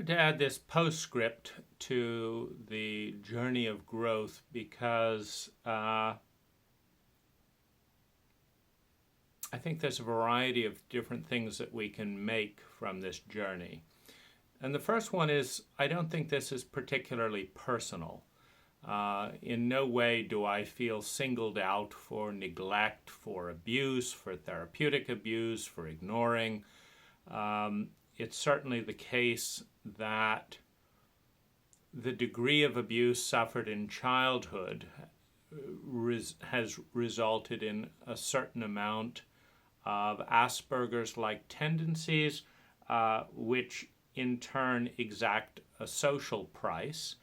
to add this postscript to the journey of growth because I think there's a variety of different things that we can make from this journey. And the first one is, I don't think this is particularly personal. In no way do I feel singled out for neglect, for abuse, for therapeutic abuse, for ignoring. It's certainly the case that the degree of abuse suffered in childhood has resulted in a certain amount of Asperger's-like tendencies, which in turn exact a social price,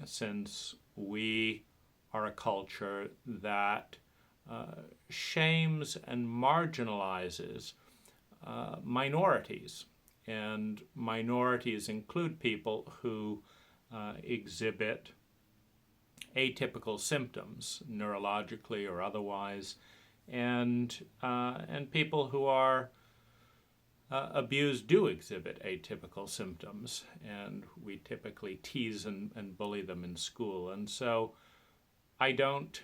since we are a culture that shames and marginalizes minorities. And minorities include people who exhibit atypical symptoms, neurologically or otherwise, and people who are abused do exhibit atypical symptoms, and we typically tease and bully them in school. And so I don't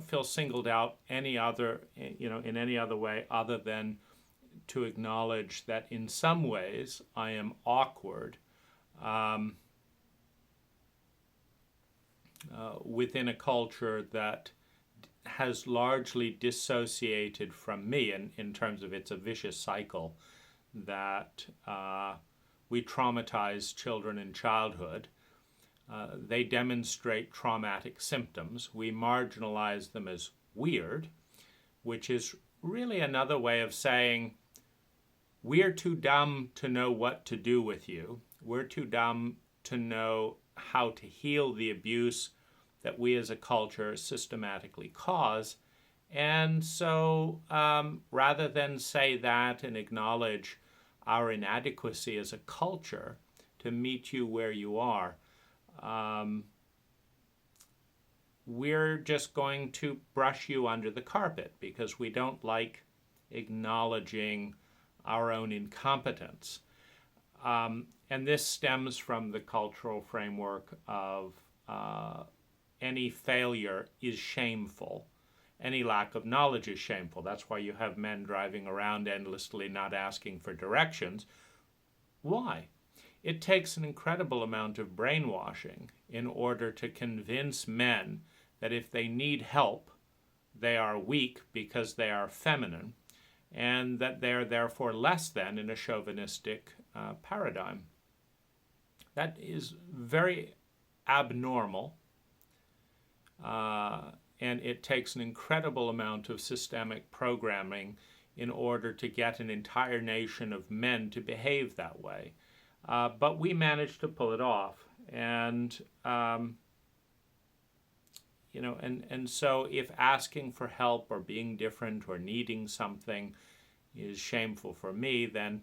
feel singled out in any other way other than to acknowledge that in some ways I am awkward within a culture that has largely dissociated from me in terms of it's a vicious cycle that we traumatize children in childhood. They demonstrate traumatic symptoms. We marginalize them as weird, which is really another way of saying we're too dumb to know what to do with you. We're too dumb to know how to heal the abuse that we as a culture systematically cause. And so rather than say that and acknowledge our inadequacy as a culture to meet you where you are, we're just going to brush you under the carpet because we don't like acknowledging our own incompetence. And this stems from the cultural framework of any failure is shameful. Any lack of knowledge is shameful. That's why you have men driving around endlessly not asking for directions. Why? It takes an incredible amount of brainwashing in order to convince men that if they need help, they are weak because they are feminine, and that they are therefore less than in a chauvinistic paradigm. That is very abnormal, and it takes an incredible amount of systemic programming in order to get an entire nation of men to behave that way. But we managed to pull it off, and and so if asking for help or being different or needing something is shameful for me, then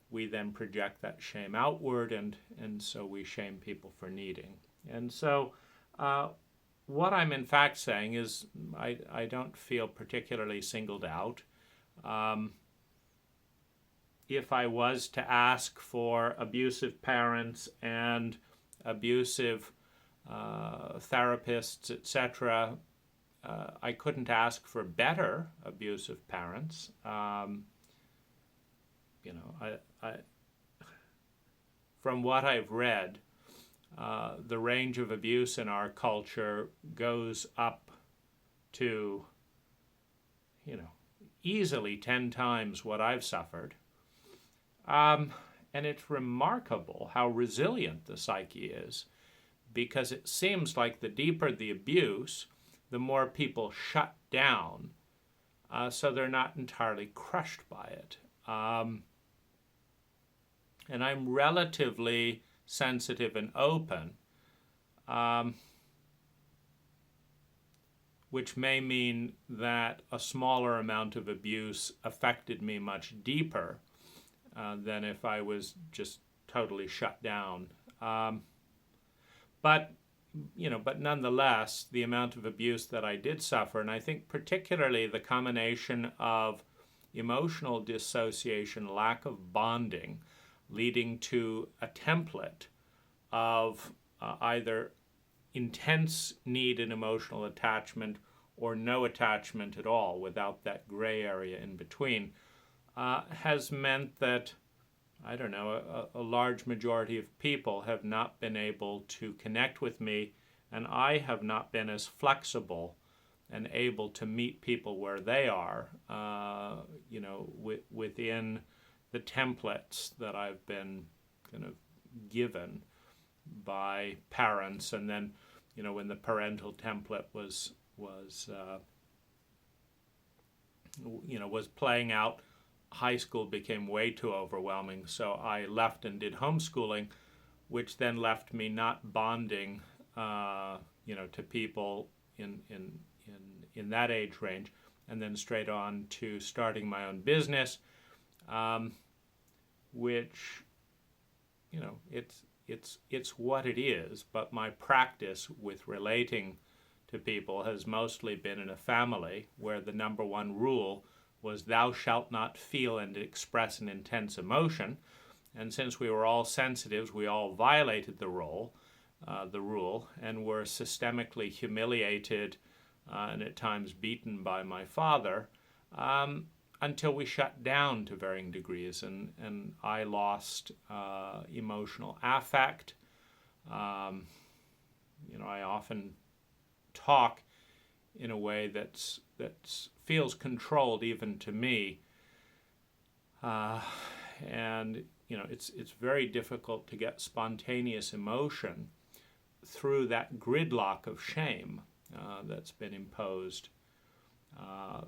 we then project that shame outward, and so we shame people for needing. And so what I'm in fact saying is I don't feel particularly singled out. If I was to ask for abusive parents and abusive therapists, etc., I couldn't ask for better abusive parents. From what I've read, the range of abuse in our culture goes up to, easily 10 times what I've suffered. And it's remarkable how resilient the psyche is, because it seems like the deeper the abuse, the more people shut down, so they're not entirely crushed by it. And I'm relatively sensitive and open, which may mean that a smaller amount of abuse affected me much deeper than if I was just totally shut down. But nonetheless, the amount of abuse that I did suffer, and I think particularly the combination of emotional dissociation, lack of bonding, leading to a template of either intense need and emotional attachment or no attachment at all without that gray area in between, has meant that, I don't know, a large majority of people have not been able to connect with me, and I have not been as flexible and able to meet people where they are, within the templates that I've been kind of given by parents. And then, when the parental template was playing out, high school became way too overwhelming, so I left and did homeschooling, which then left me not bonding, to people in that age range, and then straight on to starting my own business, which, it's what it is. But my practice with relating to people has mostly been in a family where the number one rule was thou shalt not feel and express an intense emotion. And since we were all sensitives, we all violated the rule, and were systemically humiliated and at times beaten by my father, until we shut down to varying degrees, and I lost emotional affect. I often talk in a way that feels controlled even to me, and it's very difficult to get spontaneous emotion through that gridlock of shame that's been imposed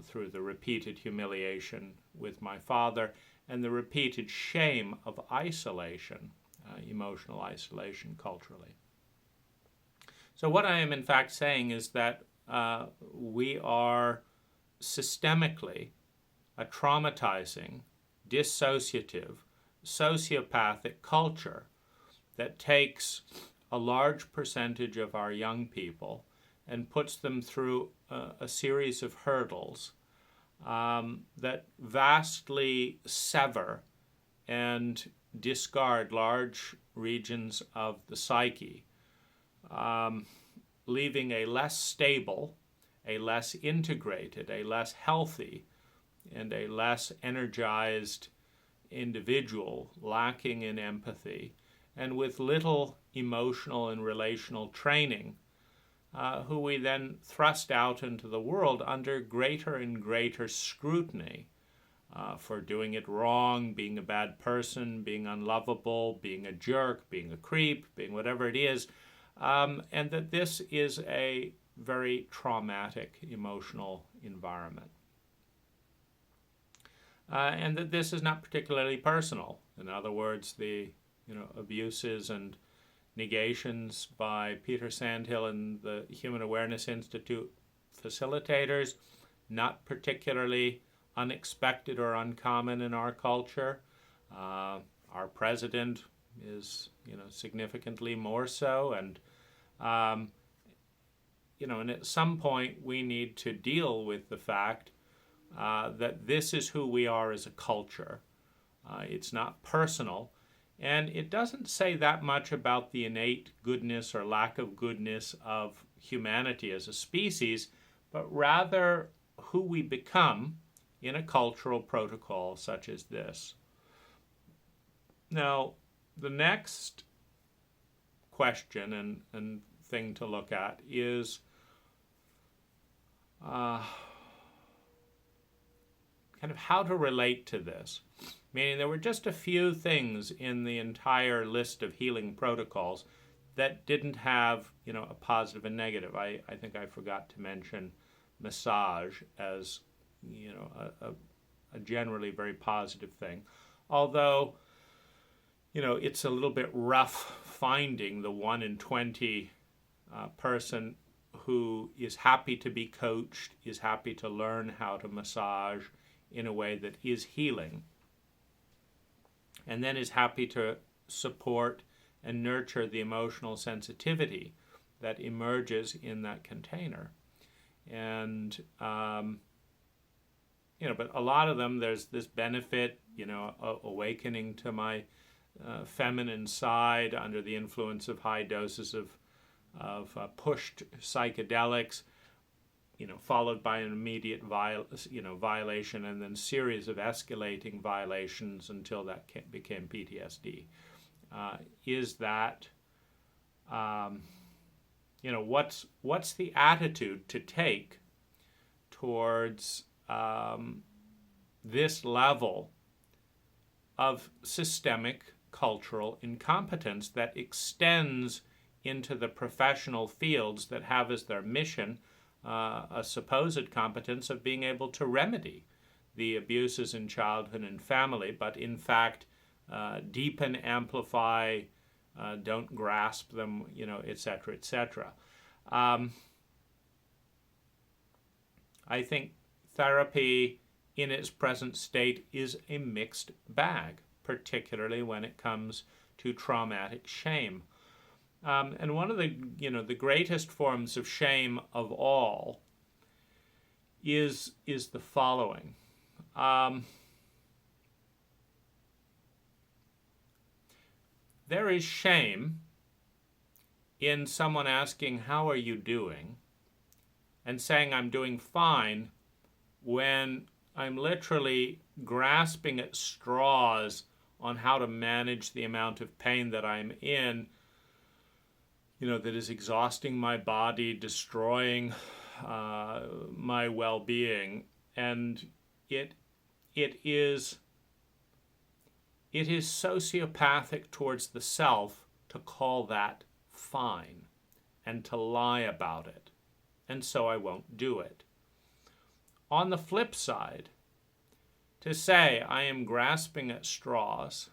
through the repeated humiliation with my father and the repeated shame of isolation, emotional isolation culturally. So what I am in fact saying is that we are systemically a traumatizing, dissociative, sociopathic culture that takes a large percentage of our young people and puts them through a series of hurdles that vastly sever and discard large regions of the psyche, leaving a less stable, a less integrated, a less healthy, and a less energized individual, lacking in empathy, and with little emotional and relational training, who we then thrust out into the world under greater and greater scrutiny for doing it wrong, being a bad person, being unlovable, being a jerk, being a creep, being whatever it is, and that this is a very traumatic emotional environment. And that this is not particularly personal. In other words, the abuses and negations by Peter Sandhill and the Human Awareness Institute facilitators, not particularly unexpected or uncommon in our culture. Our president is, significantly more so, and and at some point we need to deal with the fact that this is who we are as a culture. It's not personal. And it doesn't say that much about the innate goodness or lack of goodness of humanity as a species, but rather who we become in a cultural protocol such as this. Now, the next question and thing to look at is kind of how to relate to this. Meaning there were just a few things in the entire list of healing protocols that didn't have, a positive and negative. I think I forgot to mention massage as, a generally very positive thing. Although, it's a little bit rough finding the 1 in 20 person who is happy to be coached, is happy to learn how to massage in a way that is healing, and then is happy to support and nurture the emotional sensitivity that emerges in that container. And, but a lot of them, there's this benefit, awakening to my feminine side under the influence of high doses of pushed psychedelics, followed by an immediate violation, and then series of escalating violations until that became PTSD. Is that what's the attitude to take towards this level of systemic cultural incompetence that extends into the professional fields that have as their mission a supposed competence of being able to remedy the abuses in childhood and family, but in fact deepen, amplify, don't grasp them, et cetera, et cetera. I think therapy in its present state is a mixed bag, particularly when it comes to traumatic shame. And one of the greatest forms of shame of all is the following. There is shame in someone asking, "How are you doing?" and saying, "I'm doing fine," when I'm literally grasping at straws on how to manage the amount of pain that I'm in, that is exhausting my body, destroying my well-being. And it is sociopathic towards the self to call that fine and to lie about it. And so I won't do it. On the flip side, to say I am grasping at straws,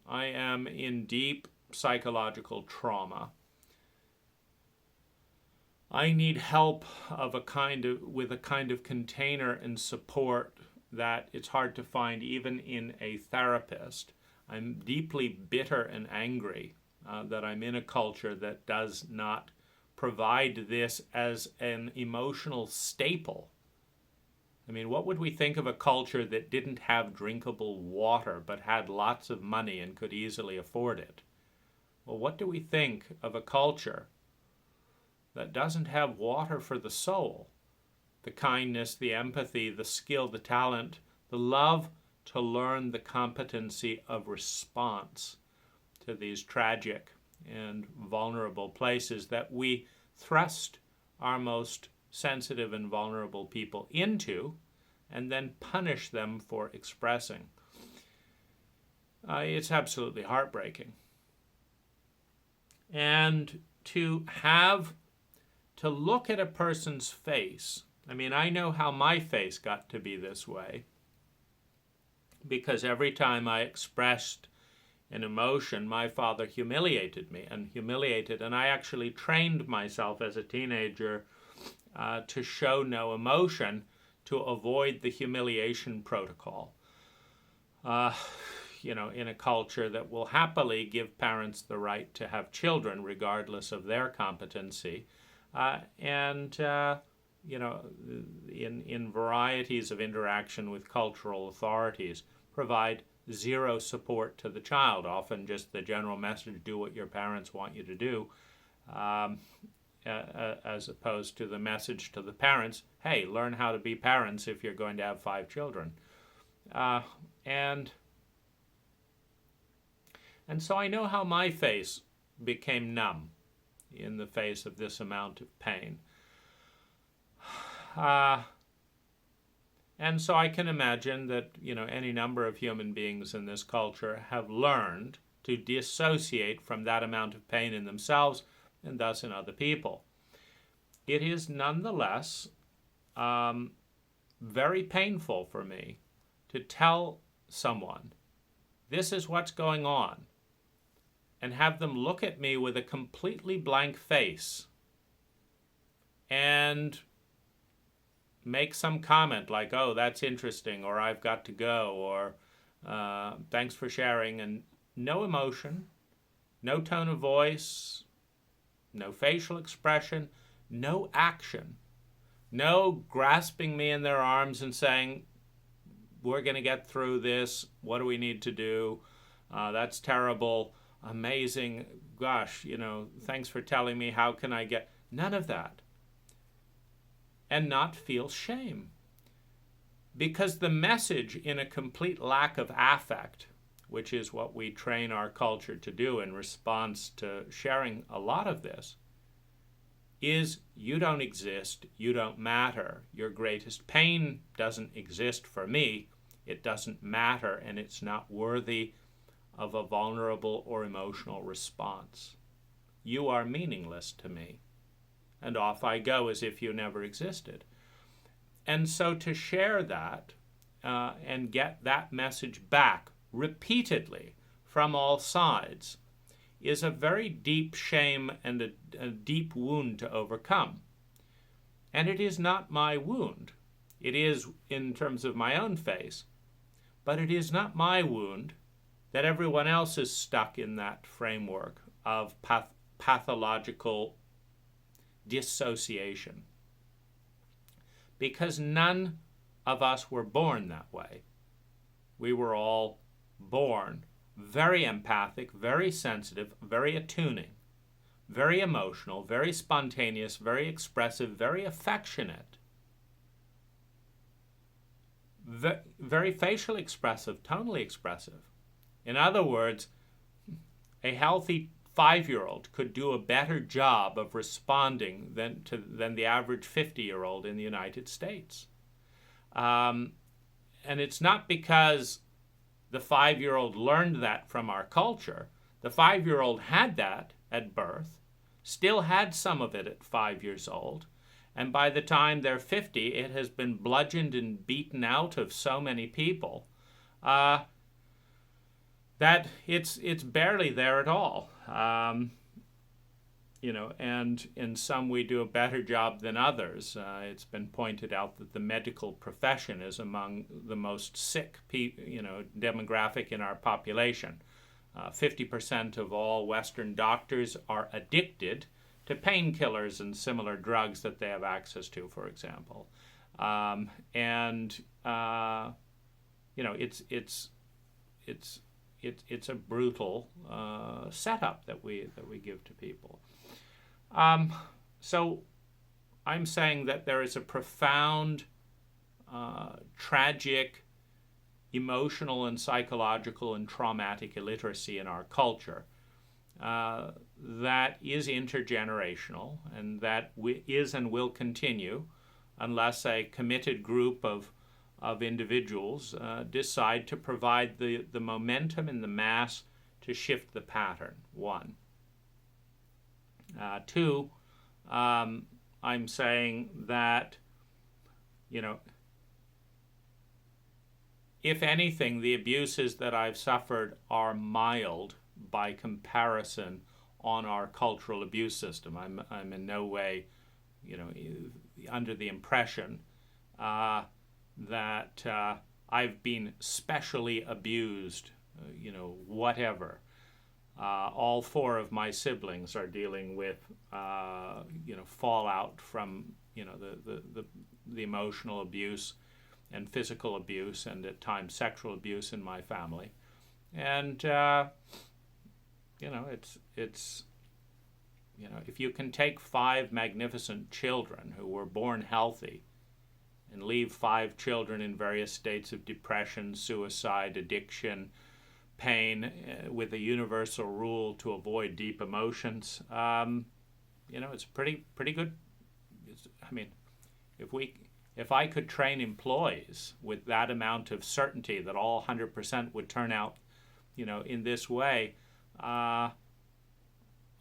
I am in deep psychological trauma, I need help with a kind of container and support that it's hard to find even in a therapist. I'm deeply bitter and angry that I'm in a culture that does not provide this as an emotional staple. I mean, what would we think of a culture that didn't have drinkable water but had lots of money and could easily afford it? Well, what do we think of a culture that doesn't have water for the soul? The kindness, the empathy, the skill, the talent, the love to learn the competency of response to these tragic and vulnerable places that we thrust our most sensitive and vulnerable people into and then punish them for expressing. It's absolutely heartbreaking. And to look at a person's face, I mean, I know how my face got to be this way, because every time I expressed an emotion, my father humiliated me, and I actually trained myself as a teenager to show no emotion to avoid the humiliation protocol. In a culture that will happily give parents the right to have children regardless of their competency, in varieties of interaction with cultural authorities, provide zero support to the child, often just the general message, do what your parents want you to do, as opposed to the message to the parents, hey, learn how to be parents if you're going to have 5 children. And so I know how my face became numb in the face of this amount of pain. And so I can imagine that, any number of human beings in this culture have learned to dissociate from that amount of pain in themselves and thus in other people. It is nonetheless very painful for me to tell someone, this is what's going on, and have them look at me with a completely blank face and make some comment like, oh, that's interesting, or I've got to go, or thanks for sharing, and no emotion, no tone of voice, no facial expression, no action, no grasping me in their arms and saying, we're going to get through this. What do we need to do? That's terrible. Amazing. Gosh, thanks for telling me. How can I get... None of that. And not feel shame. Because the message in a complete lack of affect, which is what we train our culture to do in response to sharing a lot of this, is you don't exist, you don't matter. Your greatest pain doesn't exist for me. It doesn't matter, and it's not worthy of a vulnerable or emotional response. You are meaningless to me. And off I go as if you never existed. And so to share that and get that message back repeatedly from all sides is a very deep shame and a deep wound to overcome. And it is not my wound. It is in terms of my own face, but it is not my wound that everyone else is stuck in that framework of pathological dissociation. Because none of us were born that way. We were all born very empathic, very sensitive, very attuning, very emotional, very spontaneous, very expressive, very affectionate, very facially expressive, tonally expressive. In other words, a healthy 5-year-old could do a better job of responding than the average 50-year-old in the United States. And it's not because the 5-year-old learned that from our culture. The 5-year-old had that at birth, still had some of it at 5 years old, and by the time they're 50, it has been bludgeoned and beaten out of so many people that it's barely there at all. And in some we do a better job than others. It's been pointed out that the medical profession is among the most sick demographic in our population. 50% of all Western doctors are addicted to painkillers and similar drugs that they have access to, for example. It's a brutal setup that we give to people. So I'm saying that there is a profound, tragic, emotional and psychological and traumatic illiteracy in our culture that is intergenerational and that is and will continue unless a committed group of individuals decide to provide the momentum in the mass to shift the pattern, one. Two, I'm saying that, if anything, the abuses that I've suffered are mild by comparison on our cultural abuse system. I'm in no way, under the impression that I've been specially abused, whatever. All 4 of my siblings are dealing with, fallout from, the emotional abuse and physical abuse and at times sexual abuse in my family. And, it's if you can take 5 magnificent children who were born healthy and leave 5 children in various states of depression, suicide, addiction, pain, with a universal rule to avoid deep emotions, it's pretty good. If I could train employees with that amount of certainty that all 100% would turn out, in this way, I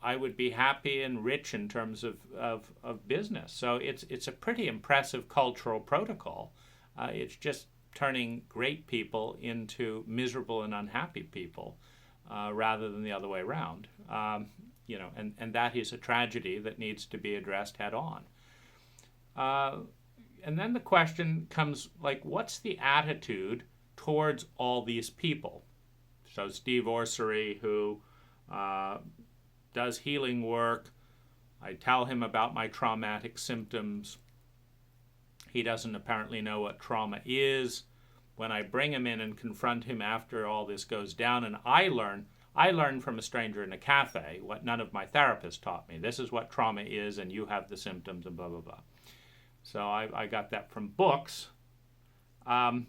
would be happy and rich in terms of business. So it's a pretty impressive cultural protocol. It's just turning great people into miserable and unhappy people rather than the other way around. And that is a tragedy that needs to be addressed head on. And then the question comes, what's the attitude towards all these people? So Steve Orsery, who does healing work, I tell him about my traumatic symptoms. He doesn't apparently know what trauma is, when I bring him in and confront him after all this goes down, and I learn from a stranger in a cafe what none of my therapists taught me. This is what trauma is, and you have the symptoms, and blah, blah, blah. So I got that from books. And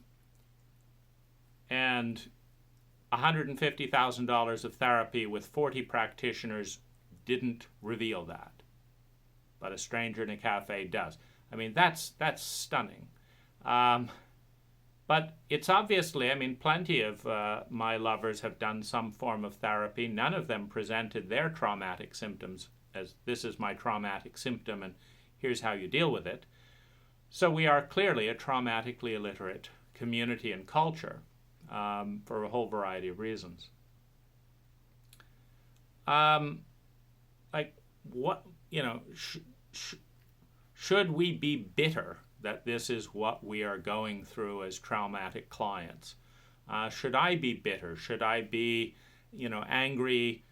$150,000 of therapy with 40 practitioners didn't reveal that. But a stranger in a cafe does. I mean, that's stunning. But it's obviously, I mean, plenty of my lovers have done some form of therapy. None of them presented their traumatic symptoms as, this is my traumatic symptom and here's how you deal with it. So we are clearly a traumatically illiterate community and culture for a whole variety of reasons. Like, what, you know, should we be bitter that this is what we are going through as traumatic clients? Should I be bitter? Should I be, you know, angry,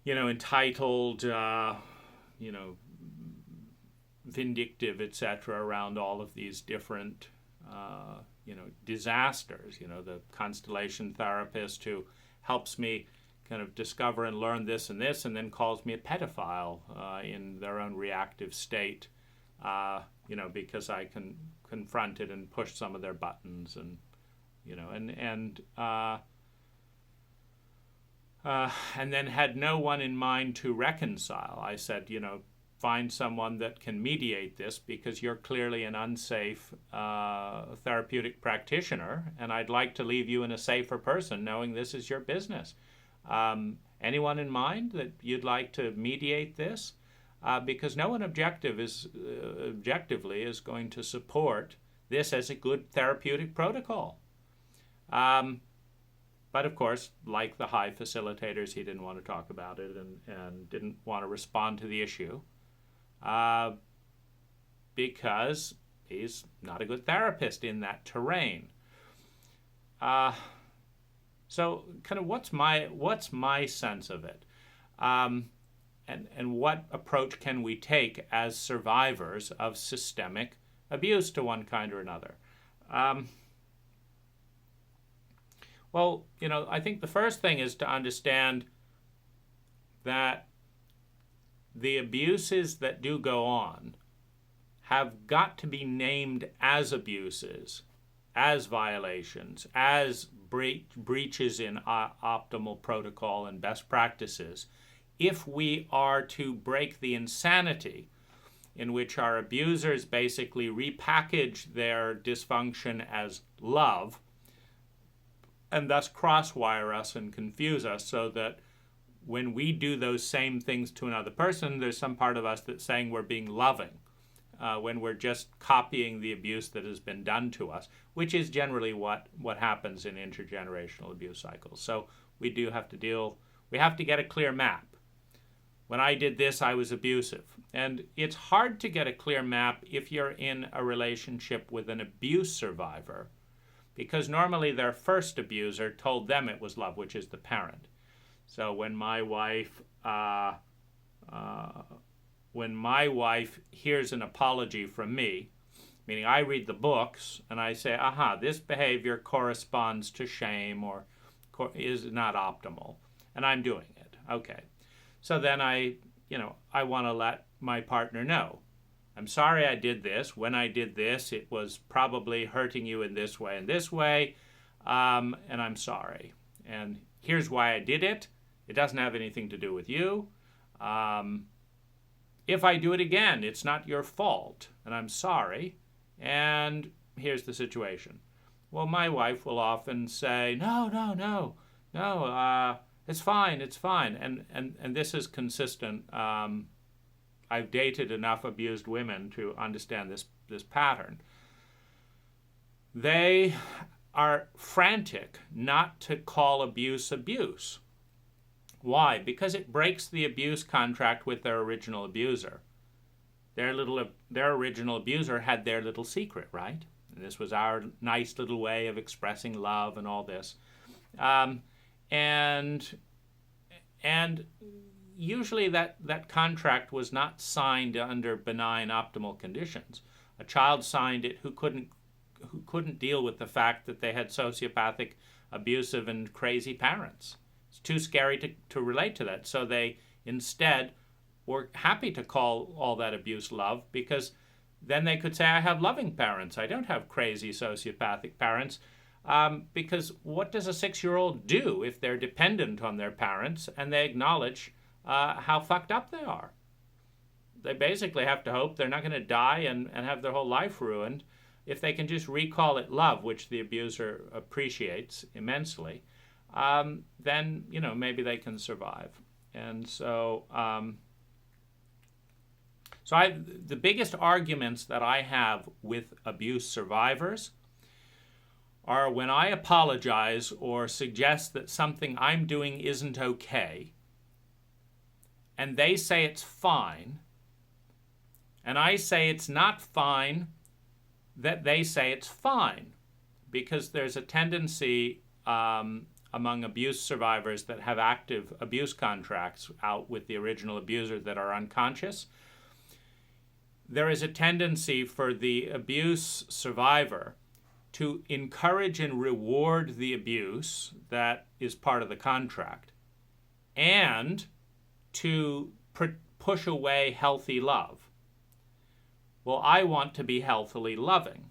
you know, entitled, you know, vindictive, etc., around all of these different, you know, disasters? You know, the constellation therapist who helps me kind of discover and learn this, and then calls me a pedophile in their own reactive state, you know, because I can confront it and push some of their buttons, and, you know, and then had no one in mind to reconcile. I said, you know, find someone that can mediate this, because you're clearly an unsafe therapeutic practitioner, and I'd like to leave you in a safer person knowing this is your business. Anyone in mind that you'd like to mediate this? Because no one objectively is going to support this as a good therapeutic protocol. But of course, like the high facilitators, he didn't want to talk about it and didn't want to respond to the issue because he's not a good therapist in that terrain. So kind of what's my sense of it? And what approach can we take as survivors of systemic abuse to one kind or another? Well, you know, I think the first thing is to understand that the abuses that do go on have got to be named as abuses, as violations, as breaches in optimal protocol and best practices, if we are to break the insanity in which our abusers basically repackage their dysfunction as love and thus crosswire us and confuse us, so that when we do those same things to another person, there's some part of us that's saying we're being loving, when we're just copying the abuse that has been done to us, which is generally what happens in intergenerational abuse cycles. So we do have to we have to get a clear map. When I did this, I was abusive. And it's hard to get a clear map if you're in a relationship with an abuse survivor, because normally their first abuser told them it was love, which is the parent. So when my wife hears an apology from me, meaning I read the books and I say, aha, this behavior corresponds to shame or is not optimal, and I'm doing it. Okay. So then I want to let my partner know, I'm sorry I did this. When I did this, it was probably hurting you in this way and this way, and I'm sorry. And here's why I did it. It doesn't have anything to do with you. If I do it again, it's not your fault, and I'm sorry, and here's the situation. Well, my wife will often say, no, it's fine, and this is consistent. I've dated enough abused women to understand this pattern. They are frantic not to call abuse abuse. Why? Because it breaks the abuse contract with their original abuser. Their original abuser had their little secret, right? And this was our nice little way of expressing love and all this. And usually that contract was not signed under benign optimal conditions. A child signed it who couldn't who couldn't deal with the fact that they had sociopathic, abusive, and crazy parents. It's too scary to relate to that. So they instead were happy to call all that abuse love, because then they could say, I have loving parents. I don't have crazy sociopathic parents. Because what does a 6-year-old do if they're dependent on their parents and they acknowledge how fucked up they are? They basically have to hope they're not going to die and have their whole life ruined. If they can just recall it love, which the abuser appreciates immensely, then, maybe they can survive. And so, the biggest arguments that I have with abuse survivors are when I apologize or suggest that something I'm doing isn't okay, and they say it's fine, and I say it's not fine, that they say it's fine, because there's a tendency among abuse survivors that have active abuse contracts out with the original abuser that are unconscious. There is a tendency for the abuse survivor to encourage and reward the abuse that is part of the contract, and to push away healthy love. Well, I want to be healthily loving,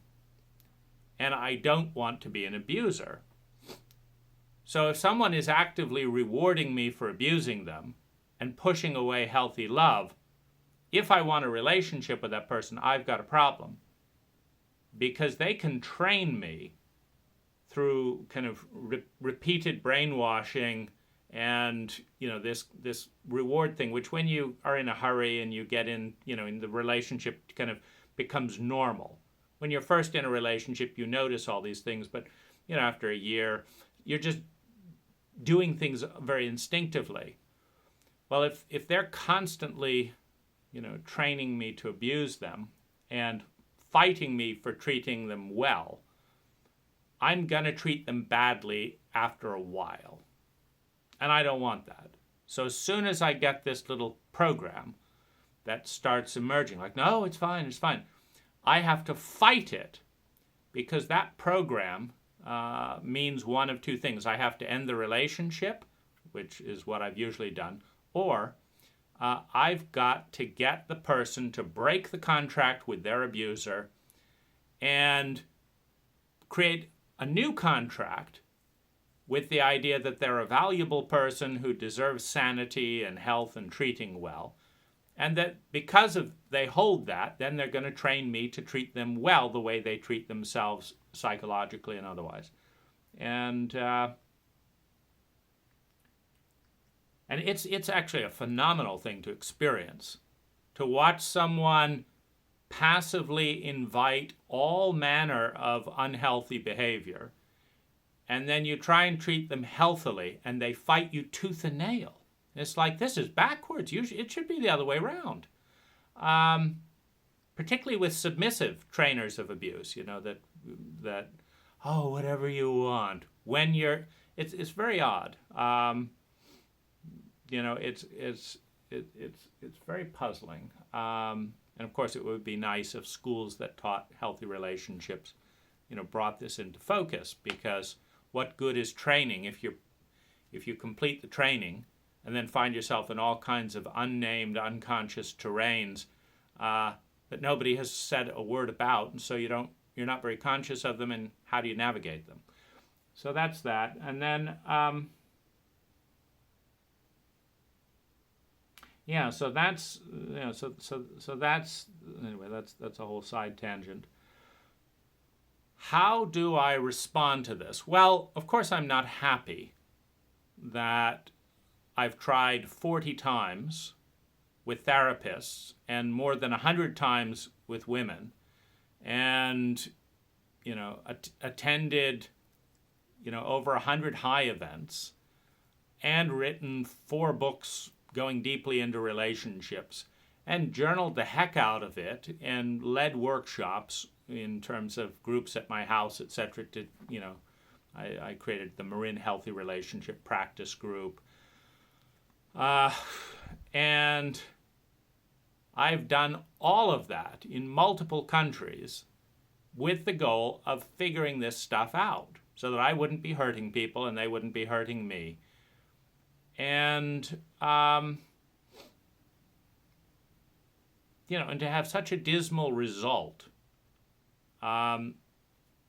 and I don't want to be an abuser. So if someone is actively rewarding me for abusing them and pushing away healthy love, if I want a relationship with that person, I've got a problem. Because they can train me through kind of repeated brainwashing and, this reward thing, which when you are in a hurry and you get in, in the relationship kind of becomes normal. When you're first in a relationship, you notice all these things, but, after a year, you're just doing things very instinctively. Well, if they're constantly, training me to abuse them and fighting me for treating them well, I'm going to treat them badly after a while. And I don't want that. So as soon as I get this little program that starts emerging, like, no, it's fine, I have to fight it, because that program means one of two things. I have to end the relationship, which is what I've usually done, or I've got to get the person to break the contract with their abuser and create a new contract with the idea that they're a valuable person who deserves sanity and health and treating well, and that because of they hold that, then they're going to train me to treat them well the way they treat themselves psychologically and otherwise. And it's actually a phenomenal thing to experience, to watch someone passively invite all manner of unhealthy behavior, and then you try and treat them healthily, and they fight you tooth and nail. It's like, this is backwards. It should be the other way around. Particularly with submissive trainers of abuse, that oh, whatever you want. When it's very odd. It's very puzzling. And of course, it would be nice if schools that taught healthy relationships, brought this into focus, because what good is training if you complete the training and then find yourself in all kinds of unnamed, unconscious terrains that nobody has said a word about, and so you're not very conscious of them, and how do you navigate them? So that's that. And then so that's so that's anyway. That's a whole side tangent. How do I respond to this? Well, of course, I'm not happy that I've tried 40 times with therapists and more than 100 times with women, and attended over 100 high events, and written 4 books going deeply into relationships, and journaled the heck out of it, and led workshops in terms of groups at my house, etc. I created the Marin Healthy Relationship Practice Group, and I've done all of that in multiple countries, with the goal of figuring this stuff out so that I wouldn't be hurting people and they wouldn't be hurting me. And, and to have such a dismal result,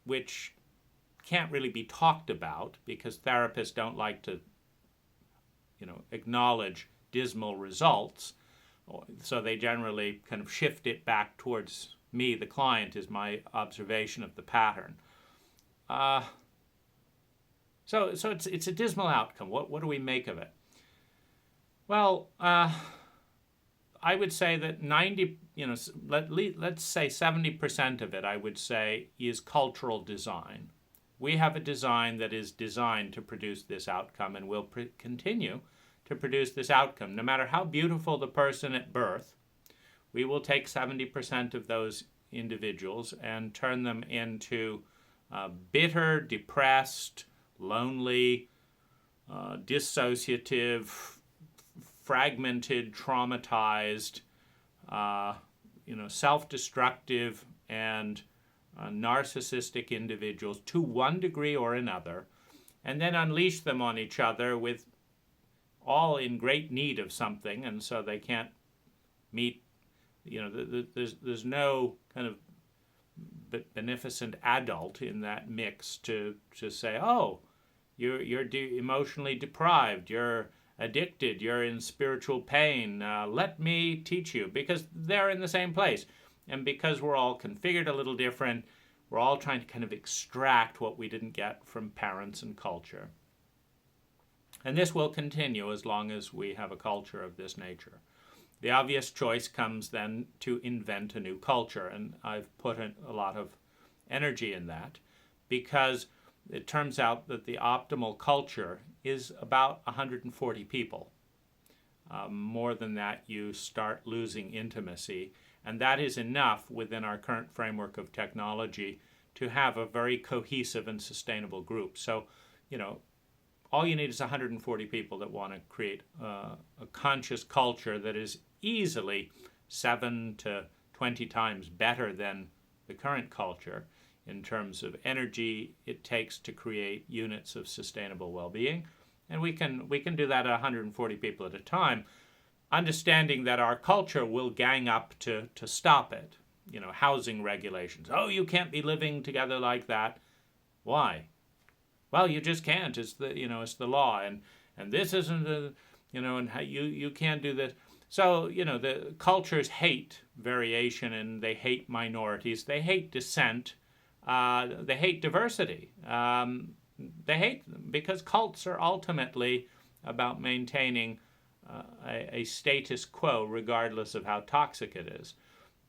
which can't really be talked about because therapists don't like to, acknowledge dismal results. So they generally kind of shift it back towards me, the client, is my observation of the pattern. So it's a dismal outcome. What do we make of it? Well, I would say that let's say 70% of it, I would say, is cultural design. We have a design that is designed to produce this outcome and will continue to produce this outcome. No matter how beautiful the person at birth, we will take 70% of those individuals and turn them into bitter, depressed, lonely, dissociative, fragmented, traumatized, self-destructive, and narcissistic individuals to one degree or another, and then unleash them on each other with all in great need of something, and so they can't meet, there's no kind of beneficent adult in that mix to say, oh, you're emotionally deprived, you're addicted, you're in spiritual pain, let me teach you, because they're in the same place. And because we're all configured a little different, we're all trying to kind of extract what we didn't get from parents and culture. And this will continue as long as we have a culture of this nature. The obvious choice comes then to invent a new culture, and I've put in a lot of energy in that, because it turns out that the optimal culture is about 140 people. More than that, you start losing intimacy, and that is enough within our current framework of technology to have a very cohesive and sustainable group. So, all you need is 140 people that want to create a conscious culture that is easily 7 to 20 times better than the current culture in terms of energy it takes to create units of sustainable well-being. And we can do that 140 people at a time, understanding that our culture will gang up to stop it. Housing regulations. Oh, you can't be living together like that. Why? Well, you just can't. It's the law, and this isn't and how you can't do this. So, the cultures hate variation, and they hate minorities. They hate dissent. They hate diversity. They hate them because cults are ultimately about maintaining a status quo regardless of how toxic it is.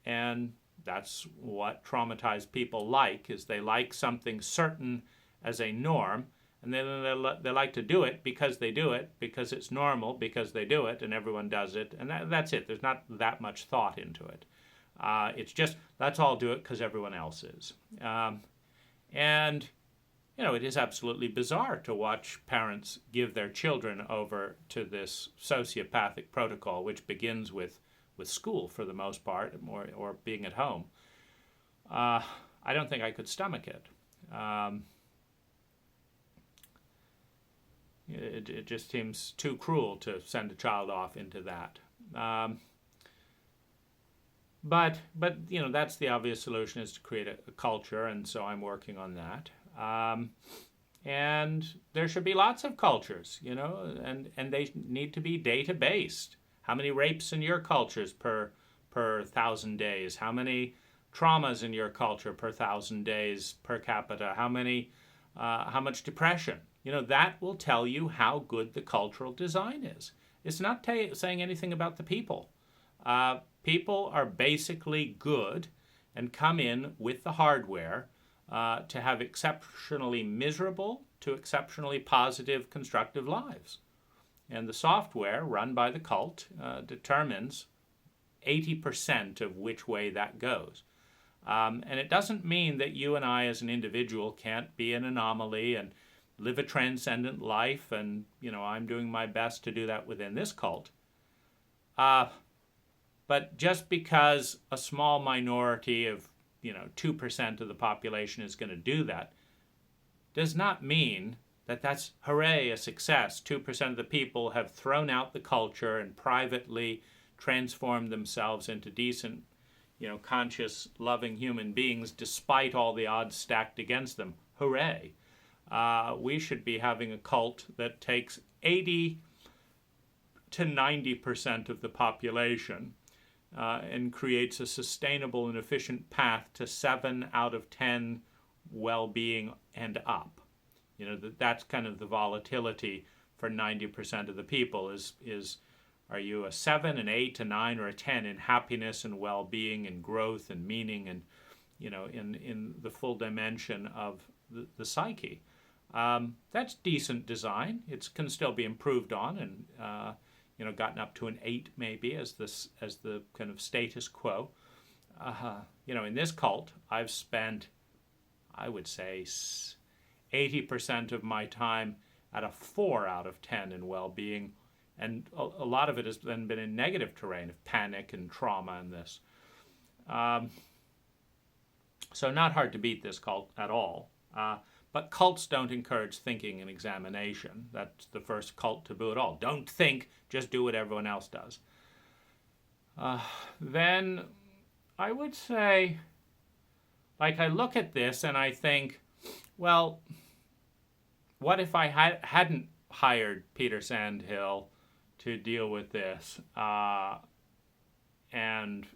And that's what traumatized people like, is they like something certain as a norm, and then they like to do it because because it's normal, because they do it, and everyone does it, and that's it. There's not that much thought into it. It's just, let's all do it because everyone else is. And it is absolutely bizarre to watch parents give their children over to this sociopathic protocol, which begins with school for the most part, or being at home. I don't think I could stomach it. It just seems too cruel to send a child off into that. But that's the obvious solution, is to create a culture, and so I'm working on that. And there should be lots of cultures, and they need to be data-based. How many rapes in your cultures per 1,000 days? How many traumas in your culture per 1,000 days per capita? How much depression? That will tell you how good the cultural design is. It's not saying anything about the people. People are basically good and come in with the hardware to have exceptionally miserable to exceptionally positive, constructive lives. And the software run by the cult determines 80% of which way that goes. And it doesn't mean that you and I as an individual can't be an anomaly and live a transcendent life, and I'm doing my best to do that within this cult. But just because a small minority of 2% of the population is going to do that, does not mean that that's, hooray, a success. 2% of the people have thrown out the culture and privately transformed themselves into decent, conscious, loving human beings despite all the odds stacked against them. Hooray. We should be having a cult that takes 80 to 90% of the population and creates a sustainable and efficient path to 7 out of 10 well-being and up. That's kind of the volatility for 90% of the people is are you a 7, an 8, a 9, or a 10 in happiness and well-being and growth and meaning and, in the full dimension of the psyche. That's decent design. It can still be improved on and, gotten up to an 8 maybe as the kind of status quo. In this cult, I've spent, I would say, 80% of my time at a 4 out of 10 in well-being, and a lot of it has then been in negative terrain of panic and trauma and this. So not hard to beat this cult at all. But cults don't encourage thinking and examination. That's the first cult taboo at all. Don't think, just do what everyone else does. Then I would say, I look at this and I think, well, what if I hadn't hired Peter Sandhill to deal with this and,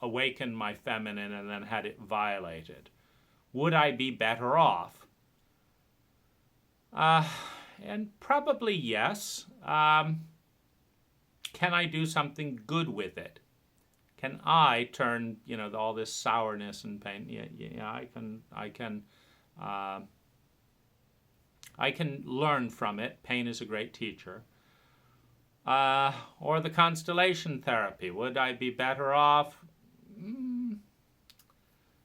awaken my feminine and then had it violated? Would I be better off? And probably yes. Can I do something good with it? Can I turn, all this sourness and pain? Yeah, I can learn from it. Pain is a great teacher. Or the constellation therapy. Would I be better off?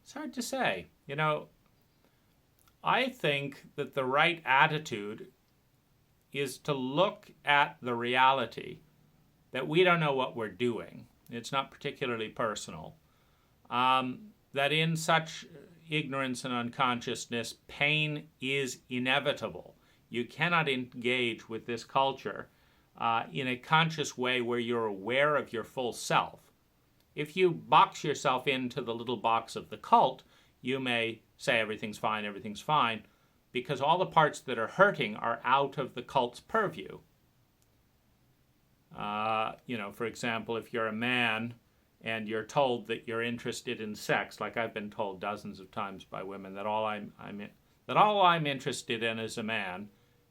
It's hard to say. I think that the right attitude is to look at the reality that we don't know what we're doing. It's not particularly personal. That in such ignorance and unconsciousness, pain is inevitable. You cannot engage with this culture in a conscious way where you're aware of your full self. If you box yourself into the little box of the cult, you may say everything's fine, because all the parts that are hurting are out of the cult's purview. For example, if you're a man and you're told that you're interested in sex, like I've been told dozens of times by women that all I'm interested in as a man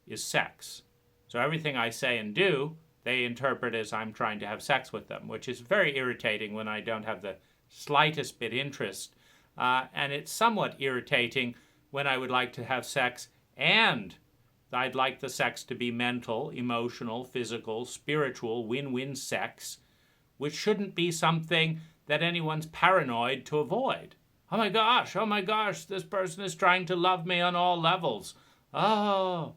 is sex. So everything I say and do, they interpret as I'm trying to have sex with them, which is very irritating when I don't have the slightest bit interest. And it's somewhat irritating when I would like to have sex and I'd like the sex to be mental, emotional, physical, spiritual, win-win sex, which shouldn't be something that anyone's paranoid to avoid. Oh my gosh, this person is trying to love me on all levels. Oh,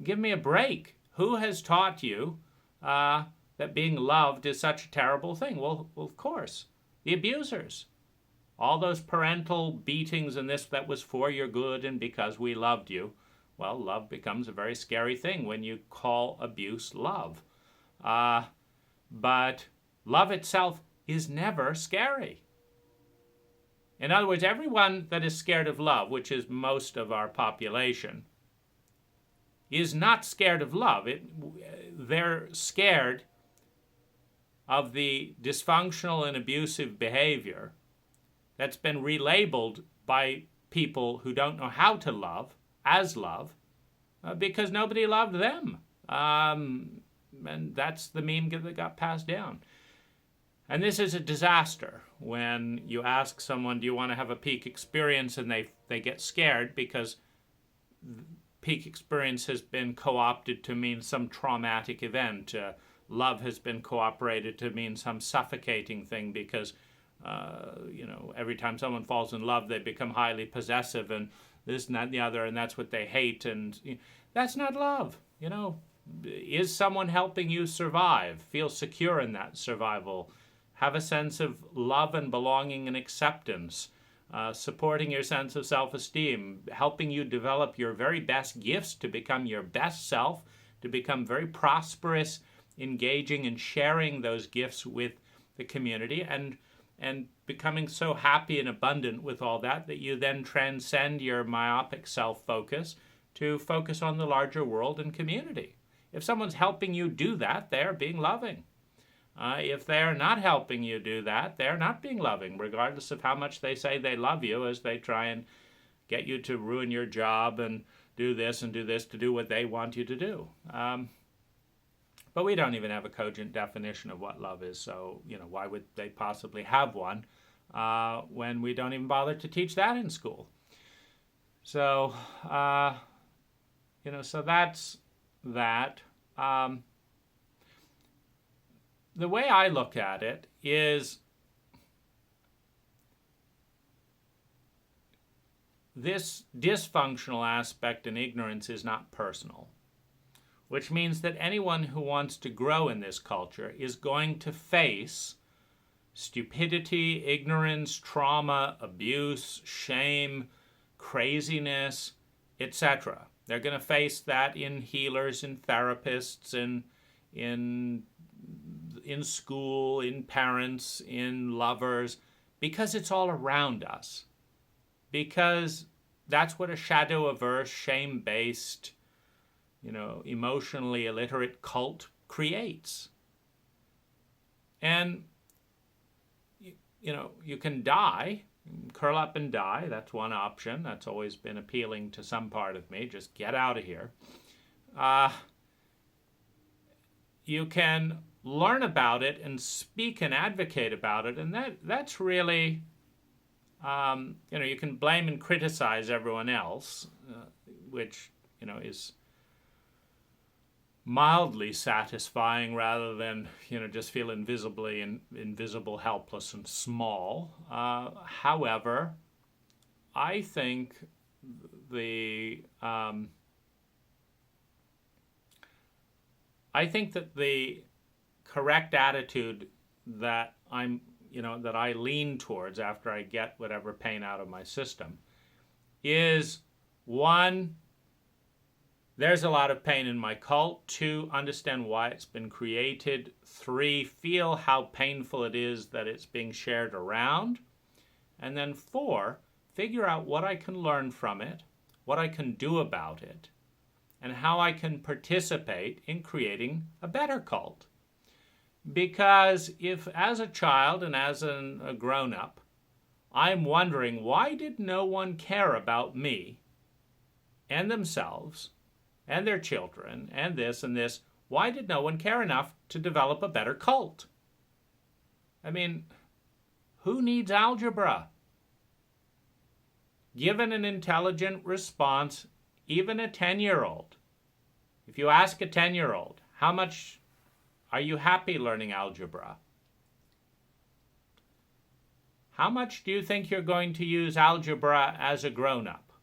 give me a break. Who has taught you that being loved is such a terrible thing? Well, of course, the abusers. All those parental beatings and this that was for your good and because we loved you. Well, love becomes a very scary thing when you call abuse love. But love itself is never scary. In other words, everyone that is scared of love, which is most of our population, is not scared of love. They're scared of the dysfunctional and abusive behavior that's been relabeled by people who don't know how to love as love because nobody loved them. And that's the meme that got passed down. And this is a disaster when you ask someone, do you want to have a peak experience? And they get scared because peak experience has been co-opted to mean some traumatic event. Love has been cooperated to mean some suffocating thing because, every time someone falls in love, they become highly possessive and this and that and the other, and that's what they hate. And that's not love. Is someone helping you survive? Feel secure in that survival? have a sense of love and belonging and acceptance, supporting your sense of self-esteem, helping you develop your very best gifts to become your best self, to become very prosperous, engaging and sharing those gifts with the community, and becoming so happy and abundant with all that that you then transcend your myopic self-focus to focus on the larger world and community. If someone's helping you do that, they're being loving. If they're not helping you do that, they're not being loving, regardless of how much they say they love you as they try and get you to ruin your job and do this to do what they want you to do. But we don't even have a cogent definition of what love is, so why would they possibly have one when we don't even bother to teach that in school? So, so that's that. The way I look at it is this dysfunctional aspect and ignorance is not personal, which means that anyone who wants to grow in this culture is going to face stupidity, ignorance, trauma, abuse, shame, craziness, etc. They're going to face that in healers, in therapists, in school, in parents, in lovers, because it's all around us. Because that's what a shadow-averse, shame-based, emotionally illiterate cult creates. And, you can die, curl up and die. That's one option. That's always been appealing to some part of me. Just get out of here. You can learn about it and speak and advocate about it, and that's really, you can blame and criticize everyone else, which, is mildly satisfying rather than, just feel invisible, helpless, and small. However, I think that the correct attitude that that I lean towards after I get whatever pain out of my system is, 1, there's a lot of pain in my cult. 2, understand why it's been created. 3, feel how painful it is that it's being shared around. And then 4, figure out what I can learn from it, what I can do about it, and how I can participate in creating a better cult. Because if, as a child and as a grown-up, I'm wondering, why did no one care about me and themselves and their children and this, why did no one care enough to develop a better cult? I mean, who needs algebra? Given an intelligent response, even a 10-year-old, if you ask a 10-year-old, how much are you happy learning algebra? How much do you think you're going to use algebra as a grown-up?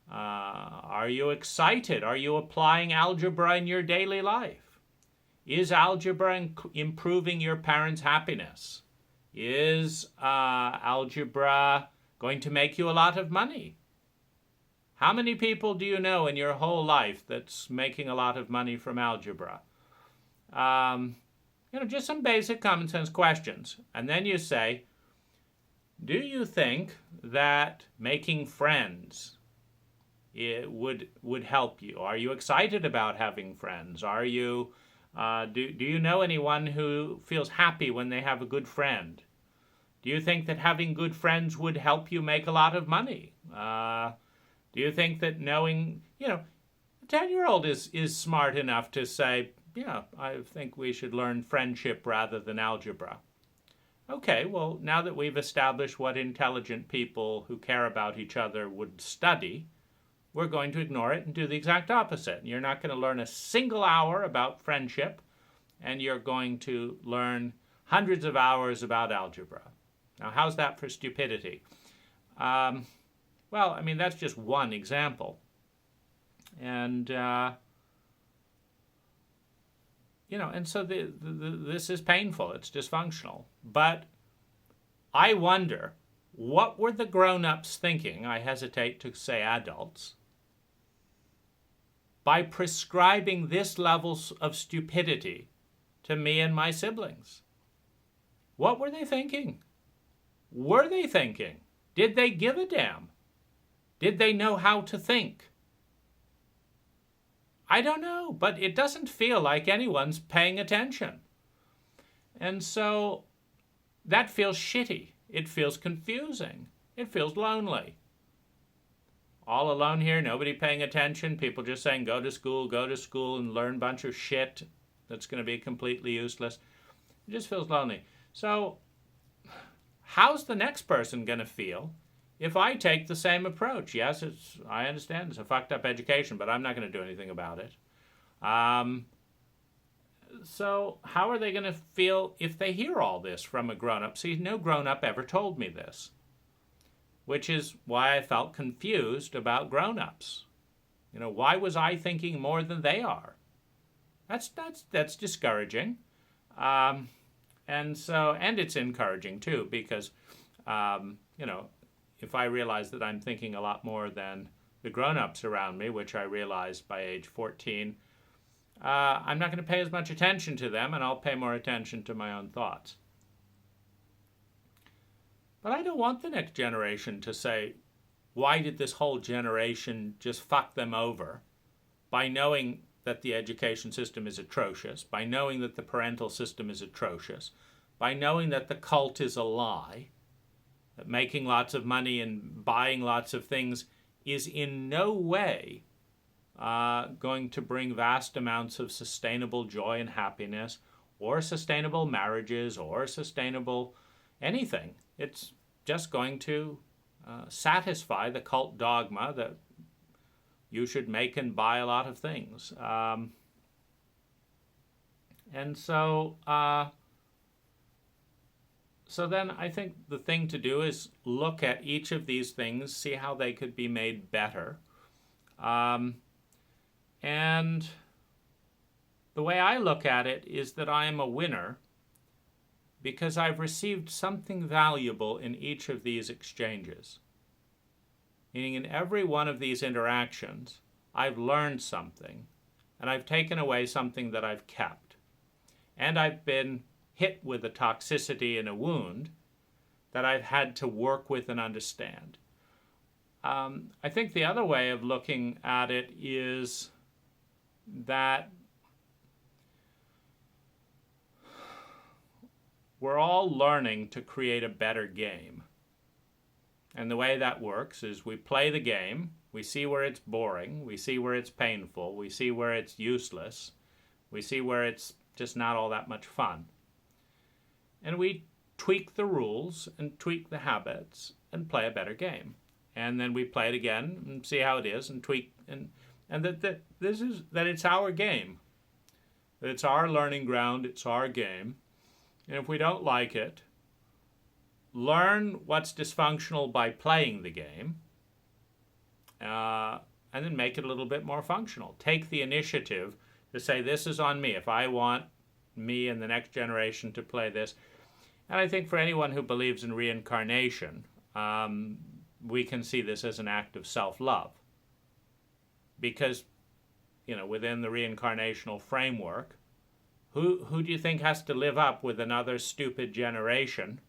Are you excited? Are you applying algebra in your daily life? Is algebra improving your parents' happiness? Is algebra going to make you a lot of money? How many people do you know in your whole life that's making a lot of money from algebra? Just some basic common sense questions. And then you say, do you think that making friends would help you? Are you excited about having friends? Are you do you know anyone who feels happy when they have a good friend? Do you think that having good friends would help you make a lot of money? Do you think that knowing, a 10-year-old is smart enough to say, yeah, I think we should learn friendship rather than algebra. Okay, well, now that we've established what intelligent people who care about each other would study, we're going to ignore it and do the exact opposite. You're not going to learn a single hour about friendship, and you're going to learn hundreds of hours about algebra. Now, how's that for stupidity? Well, I mean, that's just one example. And and so this is painful. It's dysfunctional. But I wonder, what were the grown-ups thinking? I hesitate to say adults, by prescribing this level of stupidity to me and my siblings. What were they thinking? Were they thinking? Did they give a damn? Did they know how to think? I don't know, but it doesn't feel like anyone's paying attention. And so that feels shitty. It feels confusing. It feels lonely. All alone here, nobody paying attention, people just saying go to school and learn a bunch of shit that's going to be completely useless. It just feels lonely. So how's the next person going to feel if I take the same approach? Yes, I understand it's a fucked up education, but I'm not going to do anything about it. So how are they going to feel if they hear all this from a grown-up? See, no grown-up ever told me this, which is why I felt confused about grown-ups. Why was I thinking more than they are? That's discouraging. And it's encouraging too, because, if I realize that I'm thinking a lot more than the grown-ups around me, which I realized by age 14, I'm not going to pay as much attention to them, and I'll pay more attention to my own thoughts. But I don't want the next generation to say, why did this whole generation just fuck them over by knowing that the education system is atrocious, by knowing that the parental system is atrocious, by knowing that the cult is a lie, that making lots of money and buying lots of things is in no way going to bring vast amounts of sustainable joy and happiness, or sustainable marriages, or sustainable anything. It's just going to satisfy the cult dogma that you should make and buy a lot of things. So then I think the thing to do is look at each of these things, see how they could be made better. And the way I look at it is that I am a winner because I've received something valuable in each of these exchanges. Meaning in every one of these interactions, I've learned something, and I've taken away something that I've kept. And I've been hit with a toxicity and a wound that I've had to work with and understand. I think the other way of looking at it is that we're all learning to create a better game. And the way that works is we play the game, we see where it's boring, we see where it's painful, we see where it's useless, we see where it's just not all that much fun. And we tweak the rules and tweak the habits and play a better game. And then we play it again and see how it is and tweak and that it's our game. That it's our learning ground, it's our game. And if we don't like it, learn what's dysfunctional by playing the game, and then make it a little bit more functional. Take the initiative to say, this is on me. If I want me and the next generation to play this. And I think for anyone who believes in reincarnation, we can see this as an act of self-love. Because, within the reincarnational framework, who do you think has to live up with another stupid generation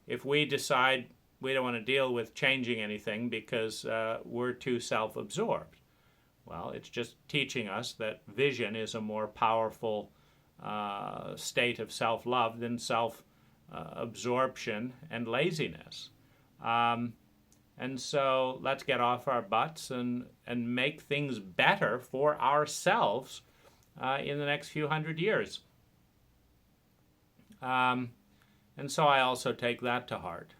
if we decide we don't want to deal with changing anything because we're too self-absorbed? Well, it's just teaching us that vision is a more powerful state of self-love than self-absorption and laziness. And so let's get off our butts and make things better for ourselves in the next few hundred years. And so I also take that to heart.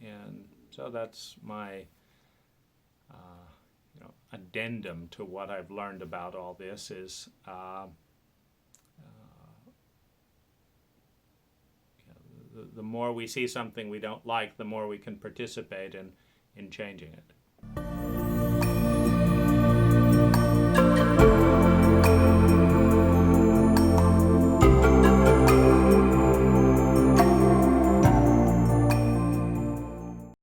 And so that's my addendum to what I've learned about all this is the more we see something we don't like, the more we can participate in changing it.